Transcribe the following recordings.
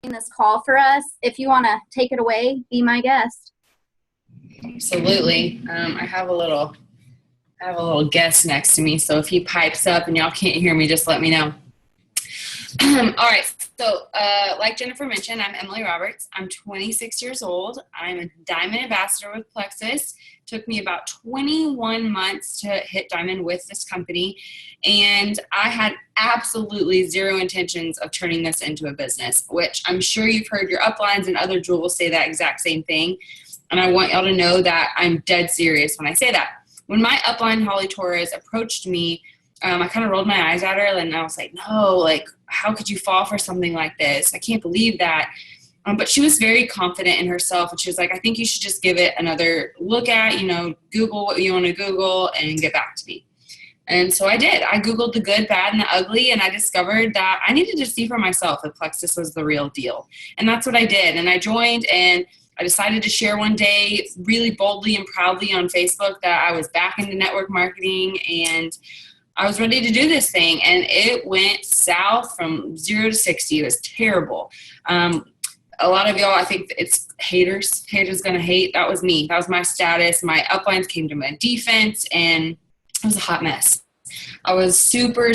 this call for us. If you want to take it away, be my guest. Absolutely. I have a little guest next to me, so if he pipes up and y'all can't hear me, just let me know. All right. So, like Jennifer mentioned, I'm Emily Roberts. I'm 26 years old. I'm a Diamond Ambassador with Plexus. Took me about 21 months to hit Diamond with this company, and I had absolutely zero intentions of turning this into a business, which I'm sure you've heard your uplines and other jewels say that exact same thing, and I want y'all to know that I'm dead serious when I say that. When my upline, Holly Torres, approached me, I kind of rolled my eyes at her, and I was like, no, like, how could you fall for something like this? I can't believe that. But she was very confident in herself, and she was like, I think you should just give it another look at, Google what you want to Google and get back to me. And so I did. I Googled the good, bad, and the ugly, and I discovered that I needed to see for myself if Plexus was the real deal. And that's what I did. And I joined, and I decided to share one day really boldly and proudly on Facebook that I was back into network marketing, and I was ready to do this thing, and it went south from 0 to 60. It was terrible. A lot of y'all, I think it's haters. Haters gonna hate. That was me. That was my status. My uplines came to my defense, and it was a hot mess. I was super,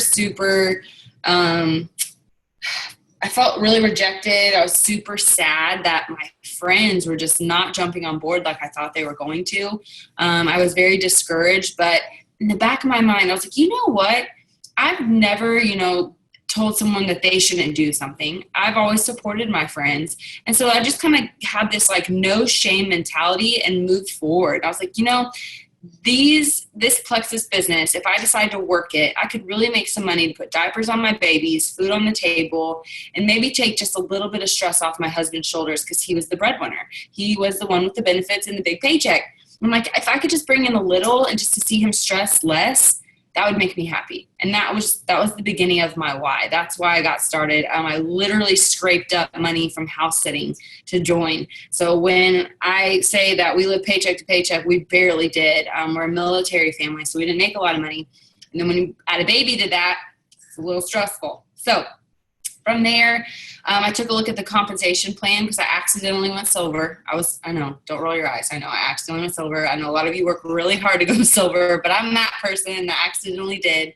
I felt really rejected. I was super sad that my friends were just not jumping on board like I thought they were going to. I was very discouraged, but in the back of my mind, I was like, you know what? I've never, told someone that they shouldn't do something. I've always supported my friends. And so I just kind of had this like no shame mentality and moved forward. I was like, this Plexus business, if I decide to work it, I could really make some money to put diapers on my babies, food on the table, and maybe take just a little bit of stress off my husband's shoulders because he was the breadwinner. He was the one with the benefits and the big paycheck. I'm like, if I could just bring in a little and just to see him stress less, that would make me happy. And that was the beginning of my why. That's why I got started. I literally scraped up money from house sitting to join. So when I say that we live paycheck to paycheck, we barely did. We're a military family, so we didn't make a lot of money. And then when you add a baby to that, it's a little stressful. So from there, I took a look at the compensation plan because I accidentally went silver. I know, don't roll your eyes. I know I accidentally went silver. I know a lot of you work really hard to go silver, but I'm that person that accidentally did.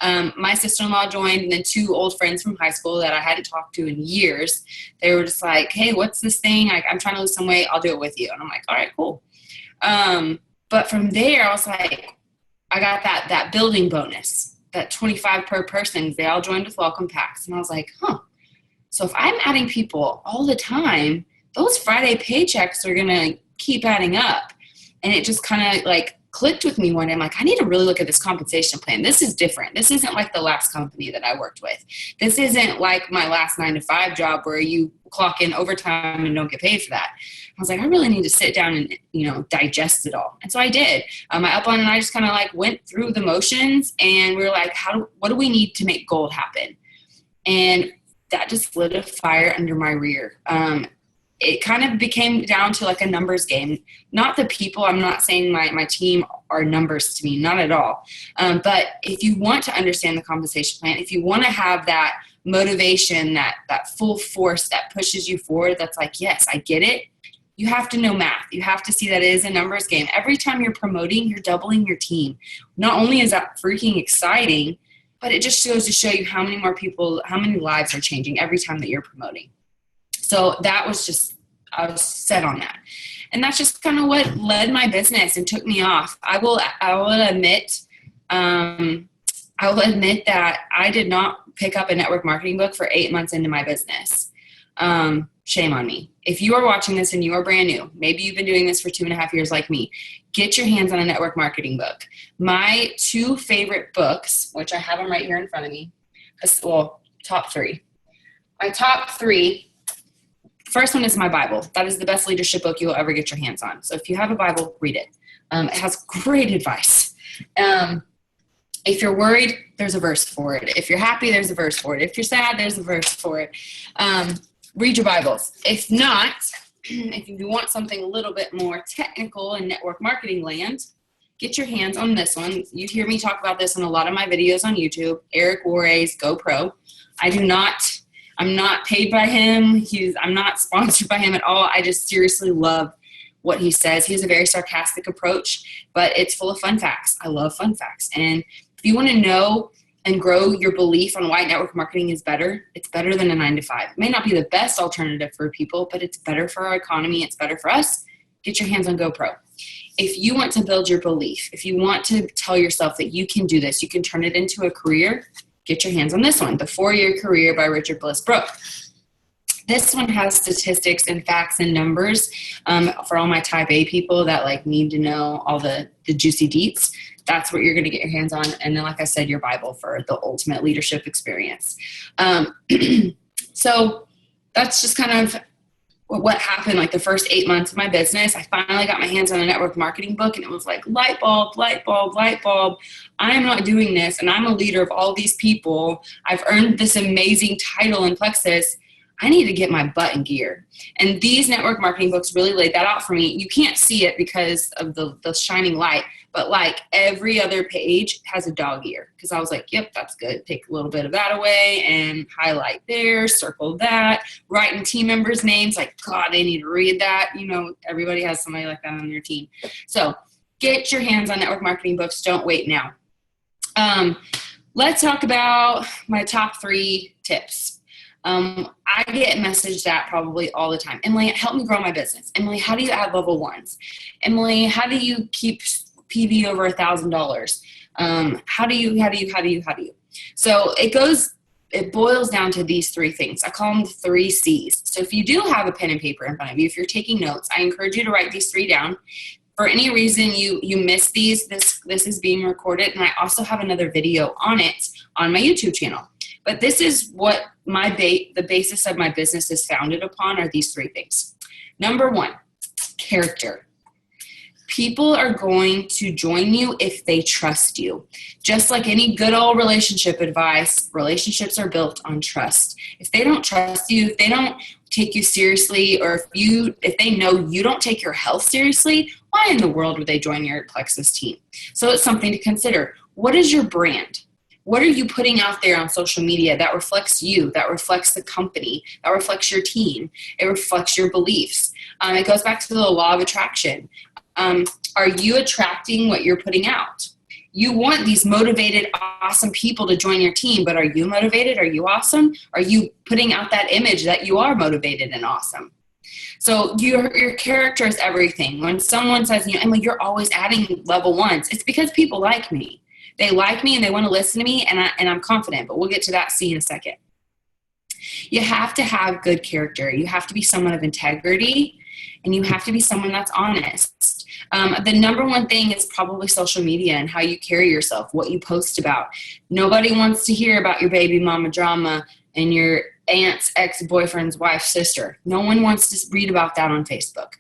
My sister-in-law joined, and then 2 old friends from high school that I hadn't talked to in years. They were just like, hey, what's this thing? I'm trying to lose some weight. I'll do it with you. And I'm like, all right, cool. But from there, I was like, I got that building bonus. That 25 per person, they all joined with welcome packs. And I was like, so if I'm adding people all the time, those Friday paychecks are going to keep adding up. And it just kind of like clicked with me one day. I'm like, I need to really look at this compensation plan. This is different. This isn't like the last company that I worked with. This isn't like my last 9-to-5 job where you clock in overtime and don't get paid for that. I was like, I really need to sit down and, digest it all. And so I did. My upline and I just kind of like went through the motions, and we were like, what do we need to make gold happen? And that just lit a fire under my rear. It kind of became down to like a numbers game. Not the people. I'm not saying my team are numbers to me, not at all. But if you want to understand the compensation plan, if you want to have that motivation, that full force that pushes you forward, that's like, yes, I get it. You have to know math. You have to see that it is a numbers game. Every time you're promoting, you're doubling your team. Not only is that freaking exciting, but it just goes to show you how many more people, how many lives are changing every time that you're promoting. So that was just, I was set on that. And that's just kind of what led my business and took me off. I will admit that I did not pick up a network marketing book for 8 months into my business. Shame on me. If you are watching this and you are brand new, maybe you've been doing this for 2.5 years like me, get your hands on a network marketing book. My 2 favorite books, which I have them right here in front of me, top 3. My top 3, first one is my Bible. That is the best leadership book you will ever get your hands on. So if you have a Bible, read it. It has great advice. If you're worried, there's a verse for it. If you're happy, there's a verse for it. If you're sad, there's a verse for it. Read your Bibles. If not, if you want something a little bit more technical in network marketing land, get your hands on this one. You hear me talk about this in a lot of my videos on YouTube, Eric Worre's GoPro. I'm not paid by him. I'm not sponsored by him at all. I just seriously love what he says. He has a very sarcastic approach, but it's full of fun facts. I love fun facts. And if you want to know and grow your belief on why network marketing is better, it's better than a 9-to-5. It may not be the best alternative for people, but it's better for our economy. It's better for us. Get your hands on GoPro. If you want to build your belief, if you want to tell yourself that you can do this, you can turn it into a career, get your hands on this one, The 4-Year Career by Richard Bliss Brooke. This one has statistics and facts and numbers for all my type A people that like need to know all the juicy deets. That's what you're going to get your hands on. And then, like I said, your Bible for the ultimate leadership experience. So that's just kind of what happened like the first 8 months of my business. I finally got my hands on a network marketing book, and it was like light bulb, light bulb, light bulb. I am not doing this, and I'm a leader of all these people. I've earned this amazing title in Plexus. I need to get my butt in gear. And these network marketing books really laid that out for me. You can't see it because of the shining light, but like every other page has a dog ear. Because I was like, yep, that's good. Take a little bit of that away and highlight there, circle that, writing team members' names. Like, God, they need to read that. You know, everybody has somebody like that on their team. So get your hands on network marketing books. Don't wait now. Let's talk about my top 3 tips. I get messaged at probably all the time. Emily, help me grow my business. Emily, how do you add level 1s? Emily, how do you keep PV over $1,000? How do you? So it boils down to these 3 things. I call them the 3 C's. So if you do have a pen and paper in front of you, if you're taking notes, I encourage you to write these 3 down. For any reason you missed these, this is being recorded, and I also have another video on it on my YouTube channel. But this is what the basis of my business is founded upon, are these 3 things. Number 1, character. People are going to join you if they trust you. Just like any good old relationship advice, relationships are built on trust. If they don't trust you, if they don't take you seriously, or if they know you don't take your health seriously, why in the world would they join your Plexus team? So it's something to consider. What is your brand? What are you putting out there on social media that reflects you, that reflects the company, that reflects your team? It reflects your beliefs. It goes back to the law of attraction. Are you attracting what you're putting out? You want these motivated, awesome people to join your team, but are you motivated? Are you awesome? Are you putting out that image that you are motivated and awesome? So your character is everything. When someone says, Emily, you're always adding level 1s, it's because people like me. They like me and they want to listen to me, and I'm confident, but we'll get to that C in a second. You have to have good character. You have to be someone of integrity, and you have to be someone that's honest. The number 1 thing is probably social media and how you carry yourself, what you post about. Nobody wants to hear about your baby mama drama and your aunt's ex-boyfriend's wife's sister. No one wants to read about that on Facebook.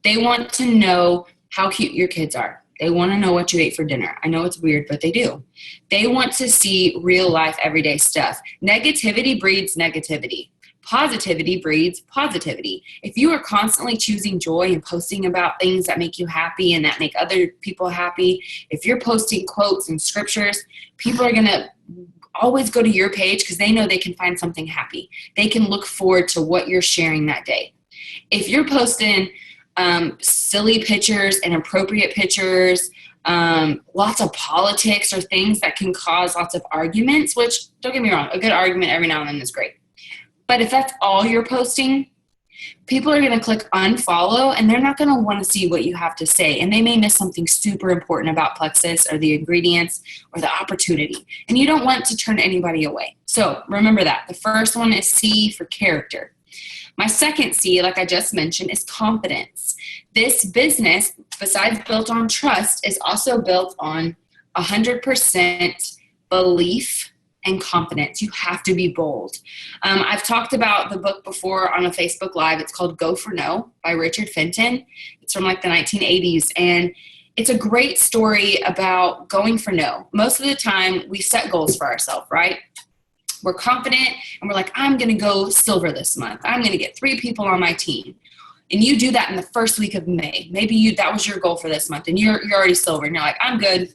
They want to know how cute your kids are. They want to know what you ate for dinner. I know it's weird, but they do. They want to see real life, everyday stuff. Negativity breeds negativity. Positivity breeds positivity. If you are constantly choosing joy and posting about things that make you happy and that make other people happy, if you're posting quotes and scriptures, people are going to always go to your page because they know they can find something happy. They can look forward to what you're sharing that day. If you're posting silly pictures, inappropriate pictures, lots of politics or things that can cause lots of arguments, which, don't get me wrong, a good argument every now and then is great. But if that's all you're posting, people are going to click unfollow, and they're not going to want to see what you have to say. And they may miss something super important about Plexus or the ingredients or the opportunity. And you don't want to turn anybody away. So remember that. The first one is C for character. My second C, like I just mentioned, is confidence. This business, besides built on trust, is also built on 100% belief and confidence. You have to be bold. I've talked about the book before on a Facebook Live. It's called Go for No by Richard Fenton. It's from like the 1980s. And it's a great story about going for no. Most of the time we set goals for ourselves, right? We're confident and we're like, I'm going to go silver this month. I'm going to get 3 people on my team. And you do that in the first week of May. Maybe that was your goal for this month and you're already silver and you're like, I'm good.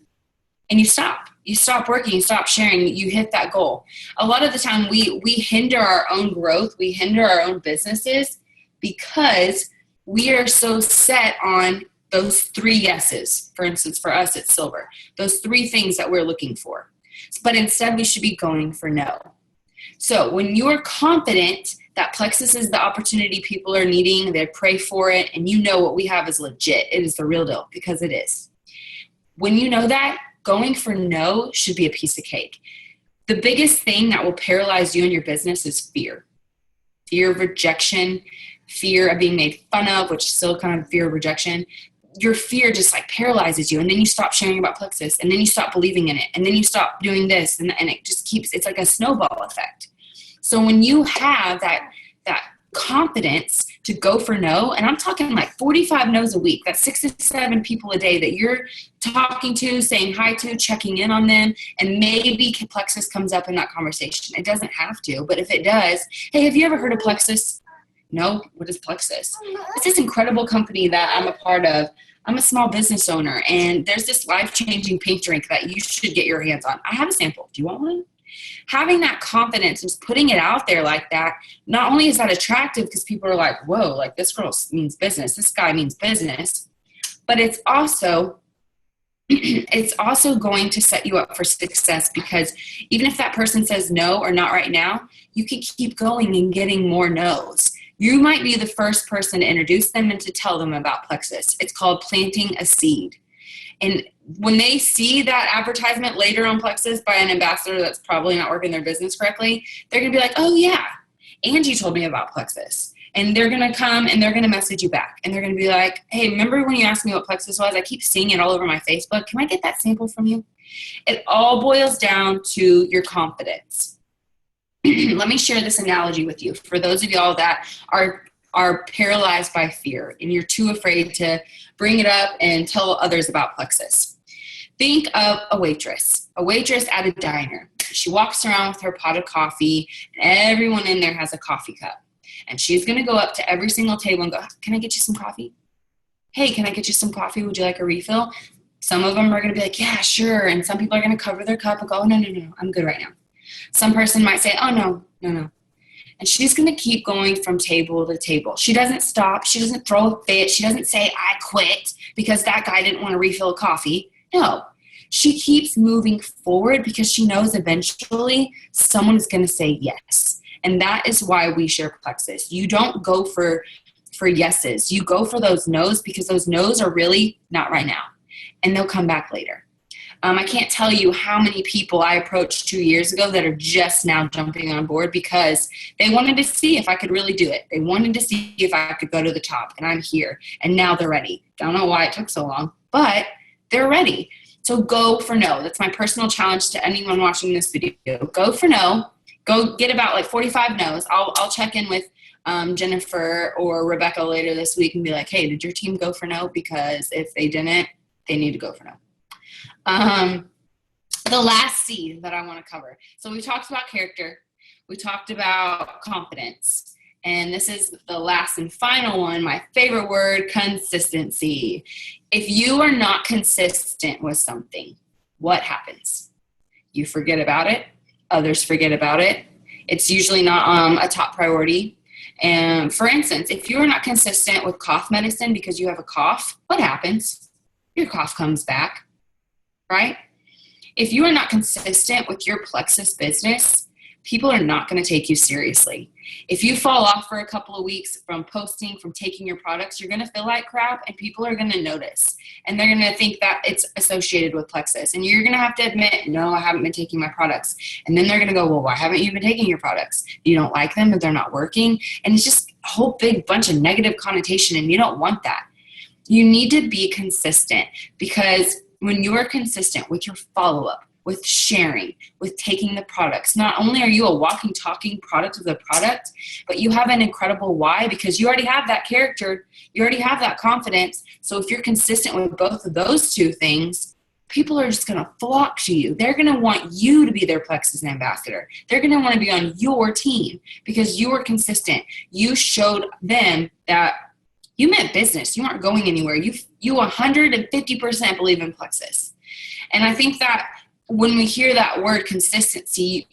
And you stop. You stop working, you stop sharing, you hit that goal. A lot of the time we hinder our own growth, we hinder our own businesses because we are so set on those 3 yeses. For instance, for us, it's silver. Those 3 things that we're looking for. But instead, we should be going for no. So when you're confident that Plexus is the opportunity people are needing, they pray for it, and you know what we have is legit. It is the real deal, because it is. When you know that, going for no should be a piece of cake. The biggest thing that will paralyze you in your business is fear. Fear of rejection, fear of being made fun of, which is still kind of fear of rejection. Your fear just like paralyzes you, and then you stop sharing about Plexus, and then you stop believing in it, and then you stop doing this, and it just keeps, it's like a snowball effect. So when you have that confidence to go for no, and I'm talking like 45 no's a week, that's 6 to 7 people a day that you're talking to, saying hi to, checking in on them, and maybe Plexus comes up in that conversation. It doesn't have to, but if it does, hey, have you ever heard of Plexus? No, what is Plexus? It's this incredible company that I'm a part of. I'm a small business owner, and there's this life-changing pink drink that you should get your hands on. I have a sample. Do you want one? Having that confidence and just putting it out there like that, not only is that attractive because people are like, whoa, like this girl means business, this guy means business, but it's also going to set you up for success, because even if that person says no or not right now, you can keep going and getting more no's. You might be the first person to introduce them and to tell them about Plexus. It's called planting a seed. And when they see that advertisement later on Plexus by an ambassador that's probably not working their business correctly, they're going to be like, oh yeah, Angie told me about Plexus. And they're going to come and they're going to message you back. And they're going to be like, hey, remember when you asked me what Plexus was? I keep seeing it all over my Facebook. Can I get that sample from you? It all boils down to your confidence. Let me share this analogy with you. For those of y'all that are paralyzed by fear and you're too afraid to bring it up and tell others about Plexus. Think of a waitress at a diner. She walks around with her pot of coffee, and everyone in there has a coffee cup. And she's going to go up to every single table and go, can I get you some coffee? Hey, can I get you some coffee? Would you like a refill? Some of them are going to be like, yeah, sure. And some people are going to cover their cup and go, oh, no, I'm good right now. Some person might say, oh, no. And she's going to keep going from table to table. She doesn't stop. She doesn't throw a fit. She doesn't say, I quit because that guy didn't want to refill coffee. No. She keeps moving forward because she knows eventually someone is going to say yes. And that is why we share Plexus. You don't go for yeses. You go for those no's, because those no's are really not right now. And they'll come back later. I can't tell you how many people I approached 2 years ago that are just now jumping on board because they wanted to see if I could really do it. They wanted to see if I could go to the top, and I'm here. And now they're ready. Don't know why it took so long, but they're ready. So go for no. That's my personal challenge to anyone watching this video. Go for no. Go get about like 45 no's. I'll check in with Jennifer or Rebecca later this week and be like, hey, did your team go for no? Because if they didn't, they need to go for no. The last C that I want to cover. So we talked about character. We talked about confidence. And this is the last and final one, my favorite word, consistency. If you are not consistent with something, what happens? You forget about it. Others forget about it. It's usually not a top priority. And for instance, if you are not consistent with cough medicine because you have a cough, what happens? Your cough comes back. Right? If you are not consistent with your Plexus business, people are not going to take you seriously. If you fall off for a couple of weeks from posting, from taking your products, you're going to feel like crap, and people are going to notice. And they're going to think that it's associated with Plexus. And you're going to have to admit, no, I haven't been taking my products. And then they're going to go, well, why haven't you been taking your products? You don't like them, or they're not working. And it's just a whole big bunch of negative connotation, and you don't want that. You need to be consistent, because when you are consistent with your follow-up, with sharing, with taking the products, not only are you a walking, talking product of the product, but you have an incredible why, because you already have that character, you already have that confidence. So if you're consistent with both of those two things, people are just going to flock to you. They're going to want you to be their Plexus ambassador. They're going to want to be on your team because you were consistent. You showed them that you meant business. You aren't going anywhere. You 150% believe in Plexus. And I think that when we hear that word consistency,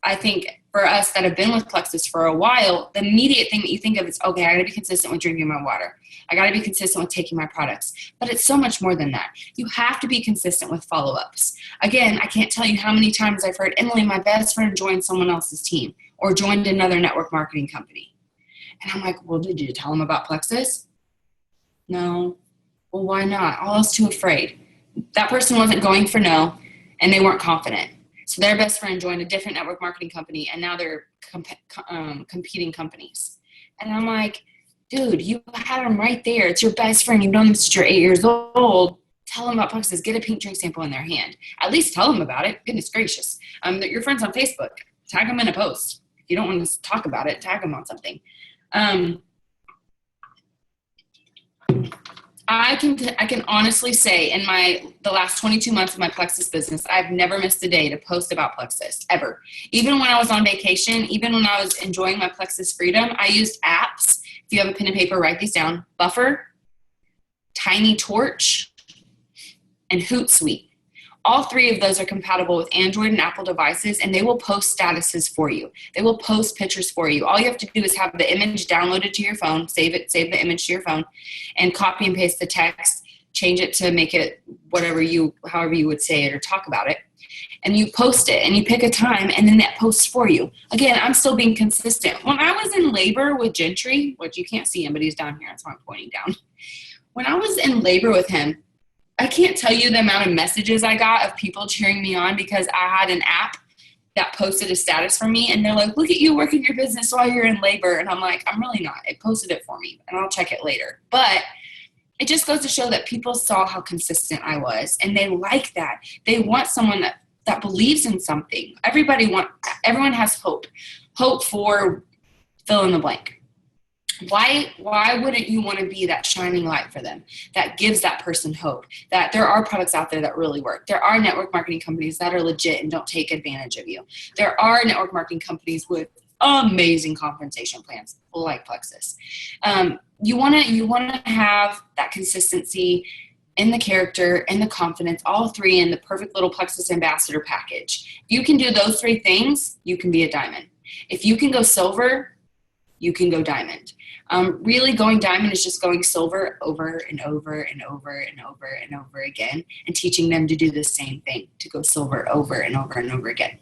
I think for us that have been with Plexus for a while, the immediate thing that you think of is, okay, I got to be consistent with drinking my water. I got to be consistent with taking my products. But it's so much more than that. You have to be consistent with follow-ups. Again, I can't tell you how many times I've heard, Emily, my best friend joined someone else's team or joined another network marketing company. And I'm like, well, did you tell them about Plexus? No. Well, why not? Oh, I was too afraid. That person wasn't going for no, and they weren't confident. So their best friend joined a different network marketing company, and now they're competing companies. And I'm like, dude, you had them right there. It's your best friend. You've known them since you're 8 years old. Tell them about Plexus. Get a pink drink sample in their hand. At least tell them about it. Goodness gracious. That your friends on Facebook. Tag them in a post. If you don't want to talk about it, tag them on something. I can honestly say in the last 22 months of my Plexus business, I've never missed a day to post about Plexus, ever. Even when I was on vacation, even when I was enjoying my Plexus freedom, I used apps. If you have a pen and paper, write these down. Buffer, Tiny Torch, and Hootsuite. All three of those are compatible with Android and Apple devices, and they will post statuses for you. They will post pictures for you. All you have to do is have the image downloaded to your phone, save the image to your phone, and copy and paste the text, change it to make it however you would say it or talk about it. And you post it, and you pick a time, and then that posts for you. Again, I'm still being consistent. When I was in labor with Gentry, which you can't see him, but he's down here, that's why I'm pointing down. When I was in labor with him, I can't tell you the amount of messages I got of people cheering me on because I had an app that posted a status for me, and they're like, look at you working your business while you're in labor. And I'm like, I'm really not. It posted it for me, and I'll check it later. But it just goes to show that people saw how consistent I was, and they like that. They want someone that believes in something. Everyone has hope for fill in the blank. Why wouldn't you want to be that shining light for them that gives that person hope that there are products out there that really work? There are network marketing companies that are legit and don't take advantage of you. There are network marketing companies with amazing compensation plans like Plexus. You want to have that consistency in the character and the confidence, all three in the perfect little Plexus ambassador package. If you can do those three things, you can be a diamond. If you can go silver, you can go diamond. Really going diamond is just going silver over and over and over and over and over again and teaching them to do the same thing, to go silver over and over and over again.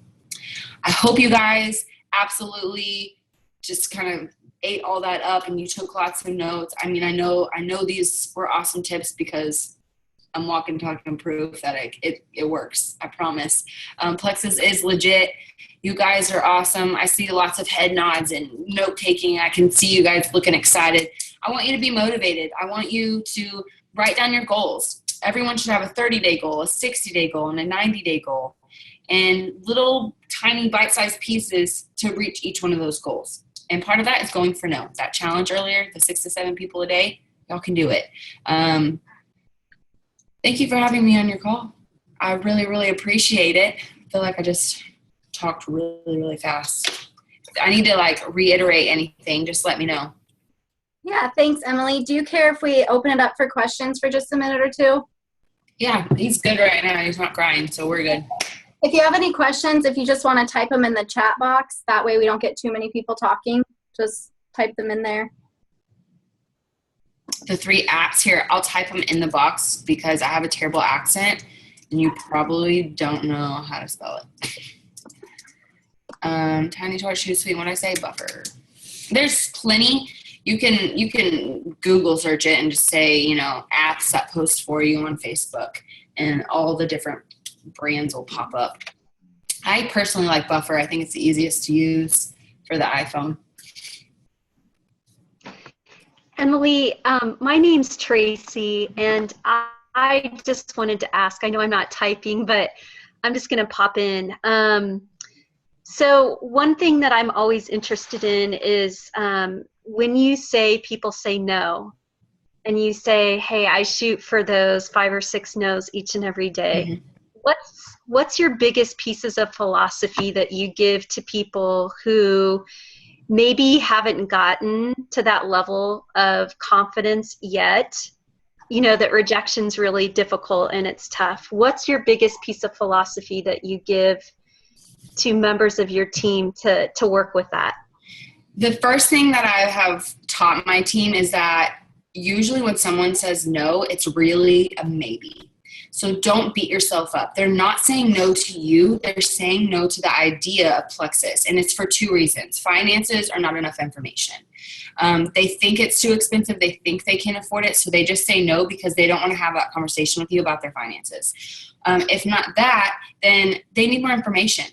I hope you guys absolutely just kind of ate all that up and you took lots of notes. I mean, I know these were awesome tips because I'm walking, talking proof that it works. I promise. Plexus is legit. You guys are awesome. I see lots of head nods and note taking. I can see you guys looking excited. I want you to be motivated. I want you to write down your goals. Everyone should have a 30-day goal, a 60-day goal, and a 90-day goal, and little tiny bite-sized pieces to reach each one of those goals. And part of that is going for no. That challenge earlier, the 6 to 7 people a day, y'all can do it. Thank you for having me on your call. I really, really appreciate it. I feel like I just talked really, really fast. If I need to reiterate anything, just let me know. Yeah, thanks, Emily. Do you care if we open it up for questions for just a minute or two? Yeah, he's good right now. He's not crying, so we're good. If you have any questions, if you just want to type them in the chat box, that way we don't get too many people talking, just type them in there. The 3 apps here, I'll type them in the box because I have a terrible accent and you probably don't know how to spell it. Tiny Torch, Hootsuite, what did I say? Buffer. There's plenty. You can Google search it and just say, apps that post for you on Facebook, and all the different brands will pop up. I personally like Buffer. I think it's the easiest to use for the iPhone. Emily, my name's Tracy, and I just wanted to ask, I know I'm not typing, but I'm just going to pop in. So one thing that I'm always interested in is when you say people say no, and you say, hey, I shoot for those 5 or 6 no's each and every day. Mm-hmm. What's your biggest pieces of philosophy that you give to people who maybe haven't gotten to that level of confidence yet, that rejection's really difficult and it's tough. What's your biggest piece of philosophy that you give to members of your team to work with that? The first thing that I have taught my team is that usually when someone says no, it's really a maybe. So don't beat yourself up. They're not saying no to you. They're saying no to the idea of Plexus. And it's for two reasons. Finances are not enough information. They think it's too expensive. They think they can't afford it. So they just say no because they don't want to have that conversation with you about their finances. If not that, then they need more information.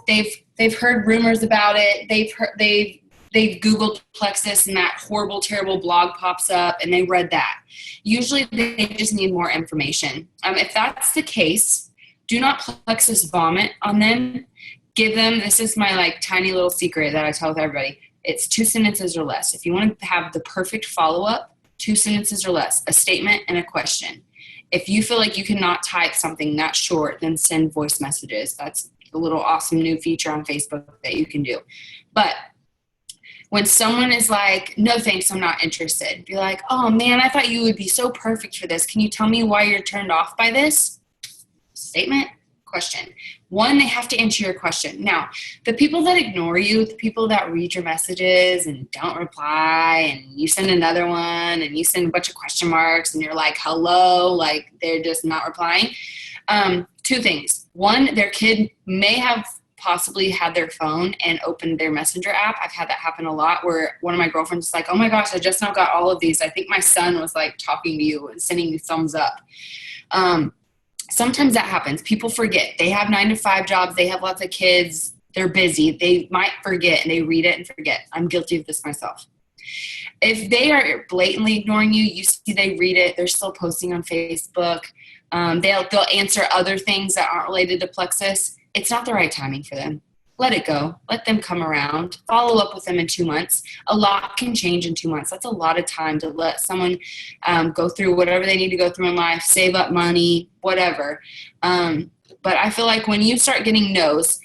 They've heard rumors about it. They've Googled Plexus and that horrible, terrible blog pops up and they read that. Usually they just need more information. If that's the case, do not Plexus vomit on them. Give them, this is my tiny little secret that I tell with everybody. It's 2 sentences or less. If you want to have the perfect follow-up, 2 sentences or less, a statement and a question. If you feel like you cannot type something that short, then send voice messages. That's a little awesome new feature on Facebook that you can do. But when someone is like, no thanks, I'm not interested, be like, oh man, I thought you would be so perfect for this. Can you tell me why you're turned off by this? Statement, question. One, they have to answer your question. Now, the people that ignore you, the people that read your messages and don't reply, and you send another one and you send a bunch of question marks and you're like, hello, they're just not replying. 2 things. One, their kid may have possibly had their phone and opened their messenger app. I've had that happen a lot where one of my girlfriends is like, oh my gosh, I just now got all of these. I think my son was talking to you and sending you thumbs up. Sometimes that happens. People forget. They have 9-to-5 jobs. They have lots of kids. They're busy. They might forget and they read it and forget. I'm guilty of this myself. If they are blatantly ignoring you, you see they read it. They're still posting on Facebook. They'll answer other things that aren't related to Plexus. It's not the right timing for them. Let it go. Let them come around. Follow up with them in 2 months. A lot can change in 2 months. That's a lot of time to let someone go through whatever they need to go through in life, save up money, whatever. But I feel like when you start getting no's,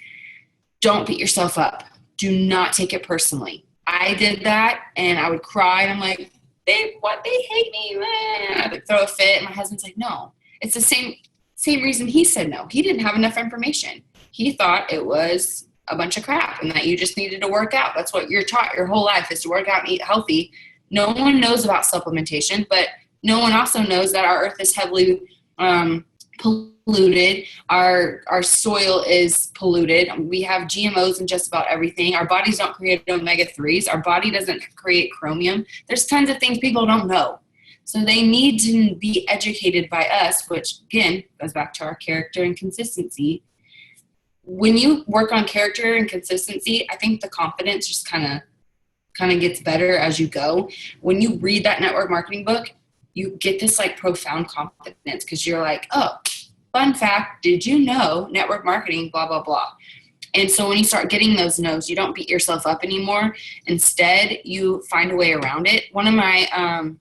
don't beat yourself up. Do not take it personally. I did that, and I would cry, and I'm like, they hate me, man. I would throw a fit, and my husband's like, no. It's the same reason he said no. He didn't have enough information. He thought it was a bunch of crap and that you just needed to work out. That's what you're taught your whole life is to work out and eat healthy. No one knows about supplementation, but no one also knows that our earth is heavily polluted. Our soil is polluted. We have GMOs in just about everything. Our bodies don't create omega-3s. Our body doesn't create chromium. There's tons of things people don't know. So they need to be educated by us, which again goes back to our character and consistency. When you work on character and consistency, I think the confidence just kind of gets better as you go. When you read that network marketing book, you get this profound confidence because you're like, oh, fun fact, did you know network marketing, blah, blah, blah. And so when you start getting those no's, you don't beat yourself up anymore. Instead, you find a way around it. One of my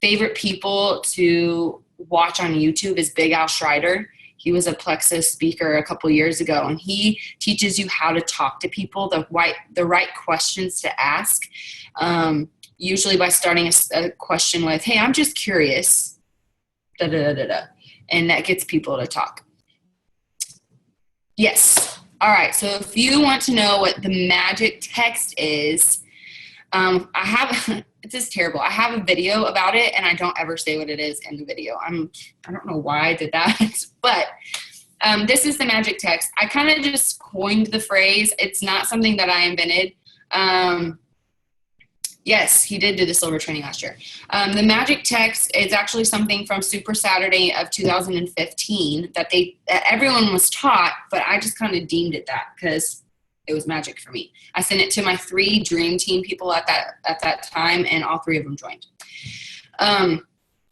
favorite people to watch on YouTube is Big Al Schreider. He was a Plexus speaker a couple years ago, and he teaches you how to talk to people, the right questions to ask, usually by starting a question with, hey, I'm just curious, da-da-da-da-da, and that gets people to talk. Yes. All right, so if you want to know what the magic text is, this is terrible. I have a video about it, and I don't ever say what it is in the video. I don't know why I did that, but this is the magic text. I kind of just coined the phrase. It's not something that I invented. Yes, he did do the silver training last year. The magic text is actually something from Super Saturday of 2015 that everyone was taught, but I just kind of deemed it that because it was magic for me. I sent it to my 3 dream team people at that time, and all 3 of them joined.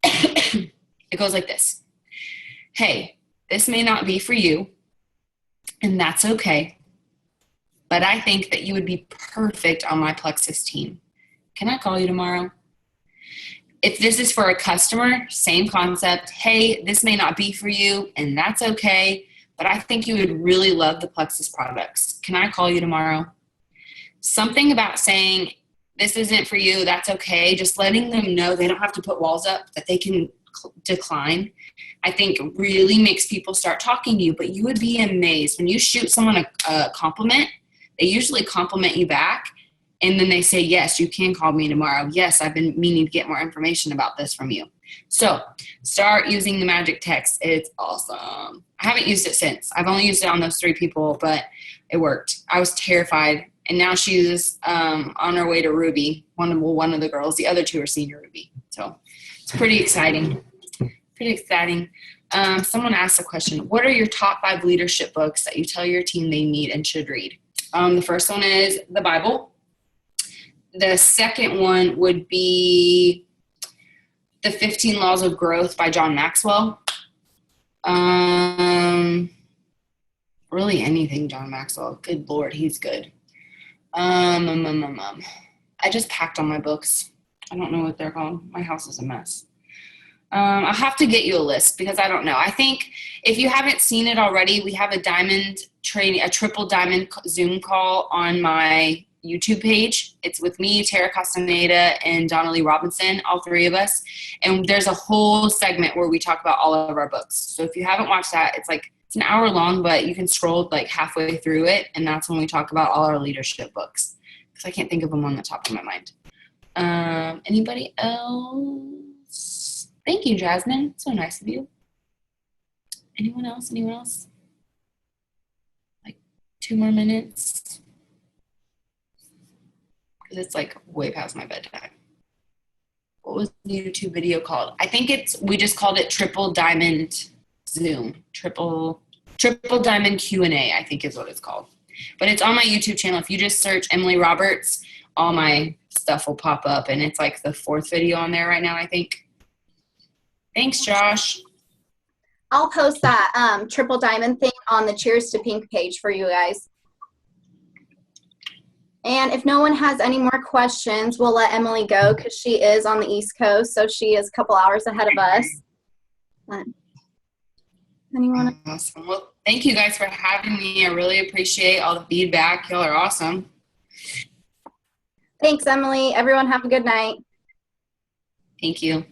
It goes like this. Hey, this may not be for you, and that's okay, but I think that you would be perfect on my Plexus team. Can I call you tomorrow? If this is for a customer, same concept. Hey, this may not be for you, and that's okay, but I think you would really love the Plexus products. Can I call you tomorrow? Something about saying, this isn't for you, that's okay. Just letting them know they don't have to put walls up, that they can decline, I think really makes people start talking to you. But you would be amazed when you shoot someone a compliment, they usually compliment you back. And then they say, yes, you can call me tomorrow. Yes, I've been meaning to get more information about this from you. So start using the magic text. It's awesome. I haven't used it since. I've only used it on those 3 people, but it worked. I was terrified. And now she's on her way to Ruby, one of the girls. The other 2 are senior Ruby. So it's pretty exciting. Someone asked a question. What are your top 5 leadership books that you tell your team they need and should read? The first one is the Bible. The second one would be The 15 Laws of Growth by John Maxwell. Really anything John Maxwell. Good Lord, he's good. I just packed all my books. I don't know what they're called. My house is a mess. I'll have to get you a list because I don't know. I think if you haven't seen it already, we have a triple diamond Zoom call on my YouTube page. It's with me, Tara Castaneda, and Donna Lee Robinson, all 3 of us. And there's a whole segment where we talk about all of our books. So if you haven't watched that, it's an hour long, but you can scroll halfway through it. And that's when we talk about all our leadership books. Because I can't think of them on the top of my mind. Anybody else? Thank you, Jasmine. So nice of you. Anyone else? 2 more minutes. It's way past my bedtime. What was the YouTube video called? I think we just called it Triple Diamond Zoom. Triple Diamond Q&A, I think is what it's called. But it's on my YouTube channel. If you just search Emily Roberts, all my stuff will pop up. And it's the 4th video on there right now, I think. Thanks, Josh. I'll post that Triple Diamond thing on the Cheers to Pink page for you guys. And if no one has any more questions, we'll let Emily go because she is on the East Coast, so she is a couple hours ahead of us. Anyone? Awesome. Well, thank you guys for having me. I really appreciate all the feedback. Y'all are awesome. Thanks, Emily. Everyone have a good night. Thank you.